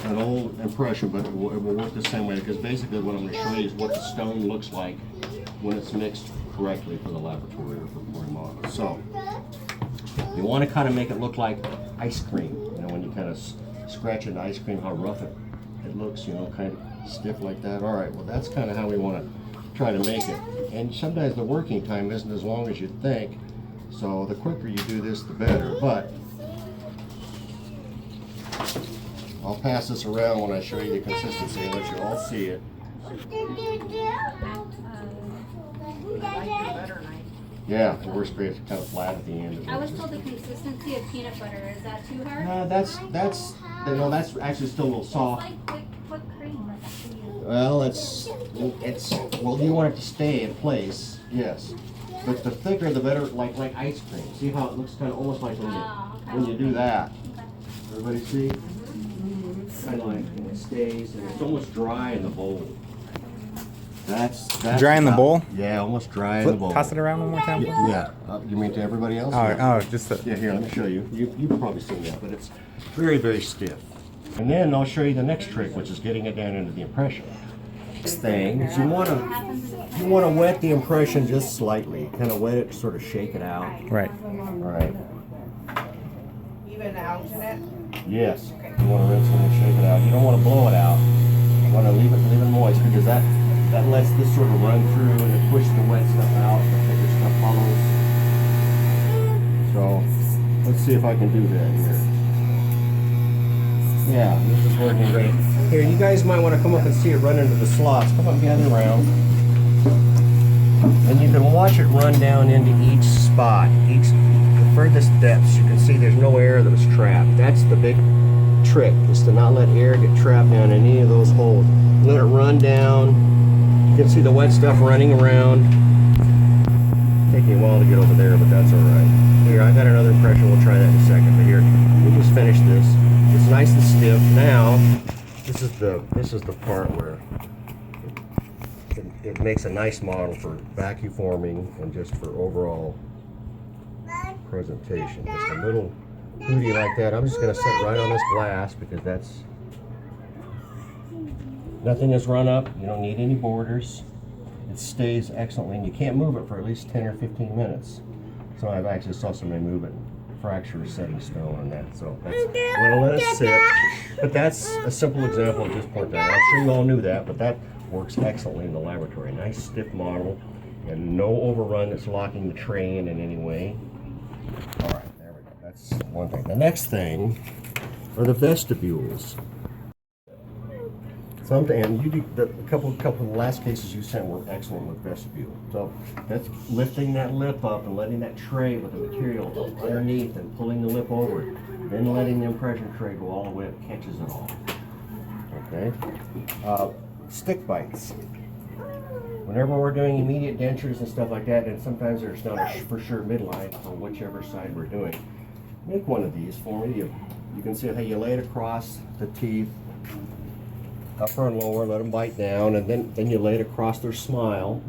an old impression, but it will work the same way, because basically what I'm going to show you is what the stone looks like when it's mixed correctly for the laboratory or for pouring modeling. So you want to kind of make it look like ice cream. You know, when you kind of scratch into ice cream, how rough it looks, you know, kind of stiff like that. All right, well, that's kind of how we want to try to make it. And sometimes the working time isn't as long as you think, so the quicker you do this, the better. But I'll pass this around when I show you the consistency and let you all see it. Yeah, the worst part is kind of flat at the end. I was told the consistency of peanut butter. Is that too hard? No, that's actually still a little soft. It's like whipped cream. Well, it's well, you want it to stay in place, yes. But the thicker, the better. Like ice cream. See how it looks kind of almost like when you do that. Everybody see? Kind of like it stays, and it's almost dry in the bowl. That's dry in the bowl? Yeah, almost dry in the bowl. Toss it around one more time. Yeah. You mean to everybody else? Just the... Yeah, here, let me show you. You've probably seen that, but it's very, very stiff. And then I'll show you the next trick, which is getting it down into the impression. Next thing is you want to wet the impression just slightly. Kind of wet it to sort of shake it out. Right. All right. Even out in it? Yes. You want to rinse it and shake it out. You don't want to blow it out. You want to leave it moist, because that lets this sort of run through and it pushes the wet stuff out, the thicker stuff follows. So let's see if I can do that here. Yeah, this is working great. Here, you guys might want to come up and see it run into the slots. Come up, gather around. And you can watch it run down into each spot, the furthest depths. You can see there's no air that was trapped. That's the big trick, is to not let air get trapped down in any of those holes. Let it run down. You can see the wet stuff running around. Taking a while to get over there, but that's all right. Here, I got another impression. We'll try that in a second. But here, we'll just finish this. It's nice and stiff. Now, this is the part where it makes a nice model for vacuum forming and just for overall presentation. Just a little hootie like that. I'm just going to set right on this glass, because that's nothing has run up. You don't need any borders. It stays excellently, and you can't move it for at least 10 or 15 minutes. So I've actually saw somebody move it, fracture setting stone on that. So that's, we'll let it sit. But that's a simple example of just point that. I'm sure you all knew that, but that works excellently in the laboratory. Nice stiff model, and no overrun that's locking the tray in any way. All right, there we go. That's one thing. The next thing are the vestibules. And you do a couple of the last cases you sent were excellent with vestibule. So that's lifting that lip up and letting that tray with the material underneath and pulling the lip over it. Then letting the impression tray go all the way up, catches it all. Okay. Stick bites. Whenever we're doing immediate dentures and stuff like that, and sometimes there's not a for sure midline for whichever side we're doing, make one of these for me. You can see how you lay it across the teeth, upper and lower, let them bite down, and then you lay it across their smile,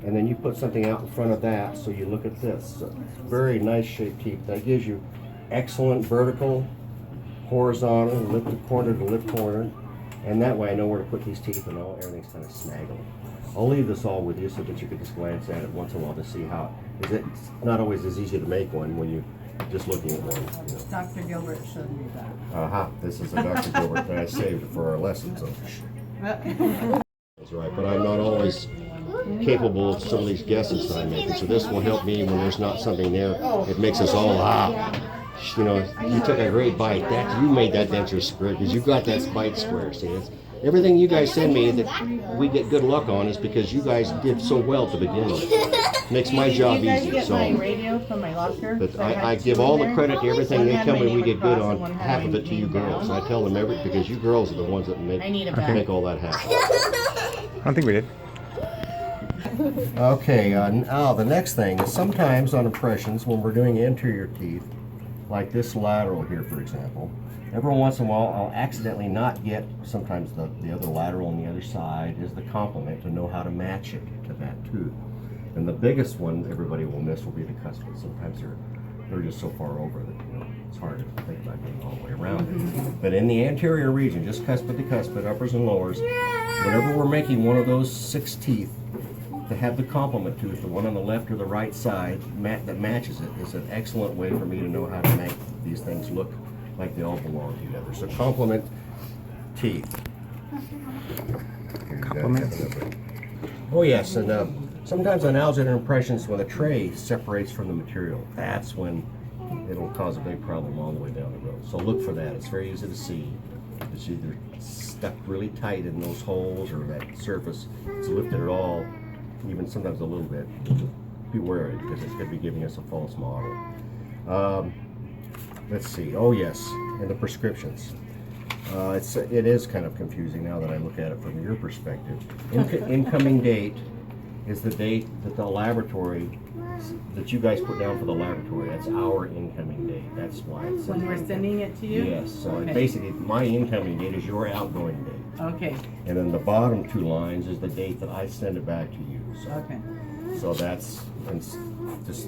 and then you put something out in front of that, so you look at this. So very nice shaped teeth. That gives you excellent vertical, horizontal, lip to corner to lip corner, and that way I know where to put these teeth, and everything's kind of snaggled. I'll leave this all with you so that you can just glance at it once in a while to see how, because it's not always as easy to make one when you just looking at one. You know. Dr. Gilbert showed me that. This is a Dr. Gilbert that I saved for our lesson. So. That's right, but I'm not always capable of some of these guesses that I'm making. So this will help me when there's not something there. It makes us all you know, you took a great bite. You made that denture square because you got that bite square. See, everything you guys send me that we get good luck on is because you guys did so well to begin with. Makes my job easy. So, but I give all the credit to everything they tell me we did good on. Half of it to you girls. I tell them because you girls are the ones that make all that happen. I don't think we did. Okay, now the next thing is sometimes on impressions when we're doing interior teeth, like this lateral here, for example, every once in a while I'll accidentally not get, sometimes the other lateral on the other side is the complement to know how to match it to that tooth. And the biggest one everybody will miss will be the cuspid. Sometimes they're just so far over that, you know. It's hard to think about getting all the way around it. But in the anterior region, just cuspid to cuspid, uppers and lowers, whenever we're making one of those 6 teeth, to have the complement tooth, the one on the left or the right side that matches it, is an excellent way for me to know how to make these things look like they all belong together. So complement teeth. Compliments. Oh yes, and sometimes on alligator impressions, when the tray separates from the material, that's when it'll cause a big problem all the way down the road. So look for that. It's very easy to see. It's either stuck really tight in those holes or that surface is lifted at all, even sometimes a little bit. Be wary because it could be giving us a false model. Let's see. Oh yes, and the prescriptions. It is kind of confusing now that I look at it from your perspective. Incoming date is the date that the laboratory, that you guys put down for the laboratory. That's our incoming date. That's why it's When we're sending it to you? Yes, so Okay. basically my incoming date is your outgoing date. Okay, And then the bottom 2 lines is the date that I send it back to you. okay. So that's, and just,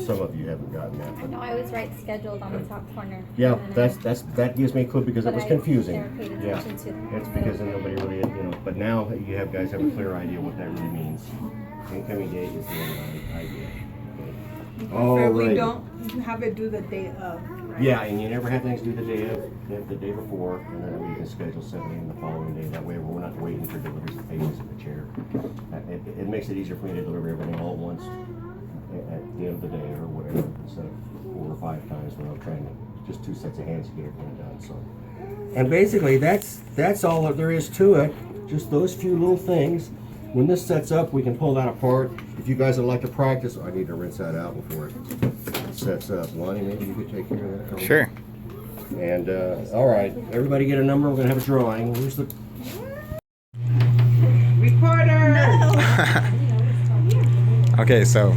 some of you haven't gotten that, but No, I always write scheduled on the top corner. yeah, And then that gives me a clue because it but was I confusing. never paid Yeah, attention to it's because then nobody really, but now you guys have a clear idea what that really means. Incoming date is the one I get. Oh, But we right. don't have it do the day of, right? Yeah, and you never have things due the day of, you have the day before, and then we can schedule 7 a.m. the following day. That way we're not waiting for deliveries of pages of the chair. It makes it easier for me to deliver everything all at once at the end of the day or whatever, instead of 4 or 5 times when I'm trying to, just 2 sets of hands to get everything done, so. And basically, that's all that there is to it, just those few little things. When this sets up, we can pull that apart. If you guys would like to practice, I need to rinse that out before it sets up. Lonnie, maybe you could take care of that. Sure. And, all right, everybody get a number. We're gonna have a drawing. Who's the? Recorder! Okay, so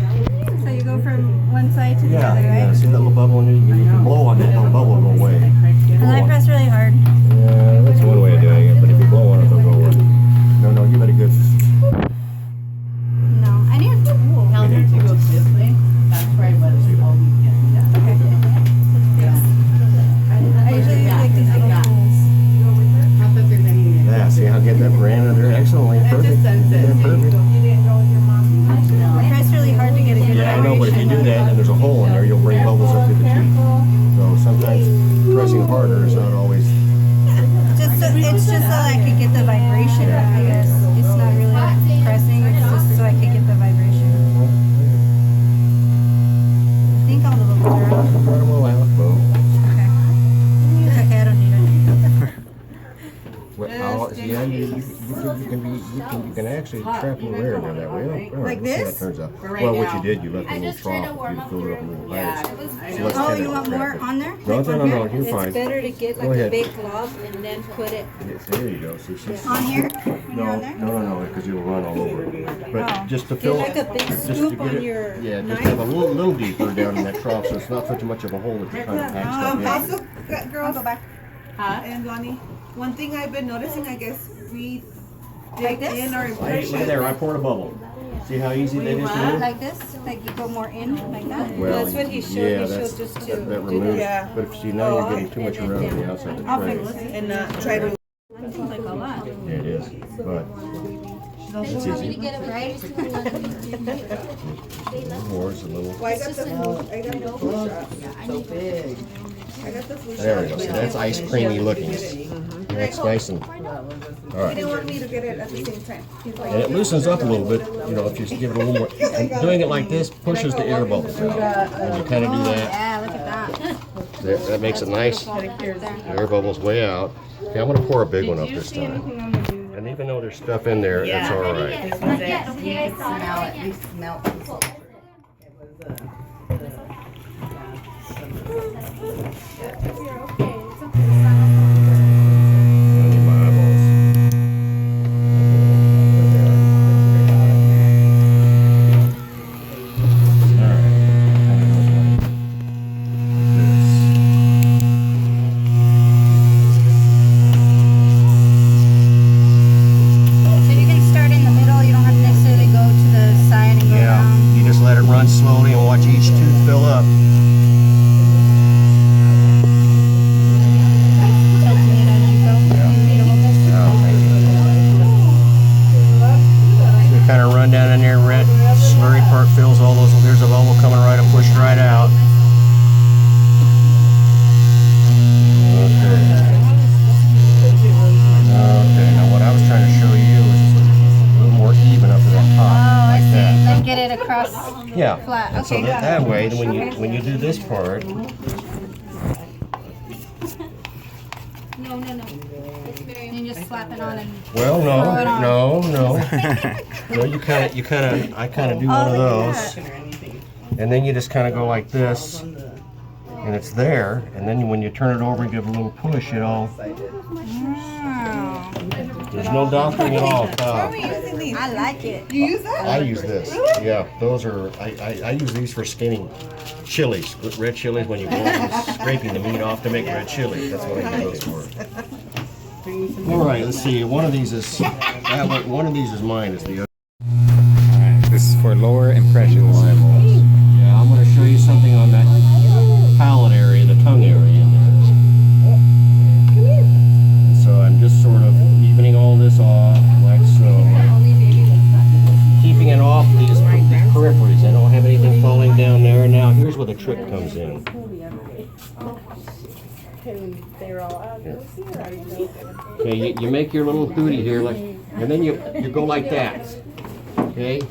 So you go from one side to the Yeah, other, yeah. right? See that little bubble in it? You can blow on that little bubble and go away. And then I press really hard. Yeah, that's one way of doing it. But if you blow on it, they'll go away. No, you got a good. No, I need a tool. Tell her to go this way. That's right, but it's all weekend. Yeah. I usually use like these little tools. Not that there's any. Yeah, see how I get that brand in there excellently. That Perfect. just sends it. Yeah, perfect. I press really hard to get a good Yeah, I know, but if you do that and there's a hole in there, you'll bring bubbles up through the teeth. So sometimes pressing harder is not always. It's just so I could get the vibration, I guess. It's not really pressing, it's just so I could get the vibration. I think all the bubbles are out. Run them all out, boom. Okay. It's okay, I don't need it. Yeah, you can actually trap a little air in there that way. All right, Like let's see how this? it turns out. For right Well, what now. you did, you left a I little just tried to trough. warm You up filled the it up a little room. Yeah. higher. It was I So know. let's Oh, kind you of want trap more it. on there? No, Like no, on no, here? no, you're It's fine. better to get Go like ahead. a big glob and then put it. Yes, there you go. See, On here? When you're No, on there? no, because you'll run all over. But Oh. just to Get fill like a big just to scoop get on it, your yeah, just knife. have a little deeper down in that trough, so it's not such much of a hole that you're trying to pack stuff in. Also, girls, Go back. Huh? and Lonnie, one thing I've been noticing, I guess we Like dig this? in our Hey, look at impressions. there, I poured a bubble. See how easy that is to move? Like this? Like you go more in, like that? Well, That's what he showed. yeah, He that's- showed just to that do removes, Yeah. but if you see now you're getting too much and then around down. the outside of the I'll tray. fix it. And try to. That seems like a lot. Yeah, it is, but it's easy. Right? More is a little. Well, I got the flu shot. So big. I got the flu shot. There we go. See, that's ice creamy looking. That's nice and, all He right. didn't want me to get it at the same time. He's like, And it loosens up a little bit, you know, if you give it a little more. And doing it like this pushes the air bubbles out. And you kind of do that. Yeah, look at that. That makes it nice. Air bubbles way out. Okay, I'm gonna pour a big one up this time. And even though there's stuff in there, that's all right. This was it. You could smell it. We smelled it. It was Under my eyeballs. All right. So you can start in the middle, you don't have to necessarily go to the side and go Yeah, down. you just let it run slowly and watch each Yeah. Flat, And so okay. that way, when you do this part, No. You just slap it on and. well, Throw it on. no. No, I kind of do one of those, Or anything. and then you just kind of go like this, On the and it's there, and then when you turn it over and give it a little push, it all, Wow. there's no doctoring at all. I like it. You use that? I use this. Yeah, those are, I use these for skinning chilies, red chilies, when you go and scraping the meat off to make red chili. That's what I use those for. All right, let's see. One of these is mine. Is the other. Alright, this is for lower impressions. Yeah, I'm going to show you something on that palate area, the tongue area in there. And so I'm just sort of evening all this off, like so. Keeping it off these peripheries. I don't have anything falling down there. Now here's where the trick comes in. Okay, you make your little hootie here, like, and then you go like that. Okay?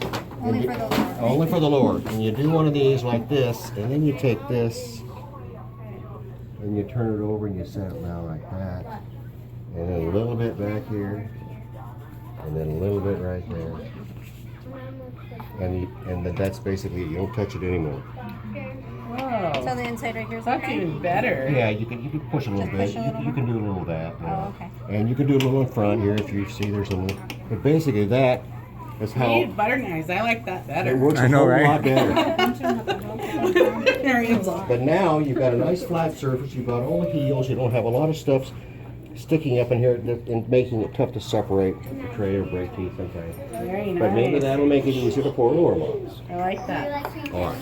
Only for the lower. Only for the lower. And you do one of these like this, and then you take this, and you turn it over and you set it down like that. And then a little bit back here, and then a little bit right there. And that's basically, you don't touch it anymore. Whoa. So the inside right here is That's okay? even better. Yeah, you can push a little Just bit. push a little You can do a little of that. you know. Oh, okay. And you can do a little in front here if you see there's a little. But basically that is I how need butter knives. I like that it better. works I a know, whole right? lot better. Marian's like, But now you've got a nice flat surface. You've got all the heels. You don't have a lot of stuff sticking up in here and making it tough to separate the tray or break teeth sometimes. very But maybe nice. that'll make it easier to pour lower ones. I like that. All right.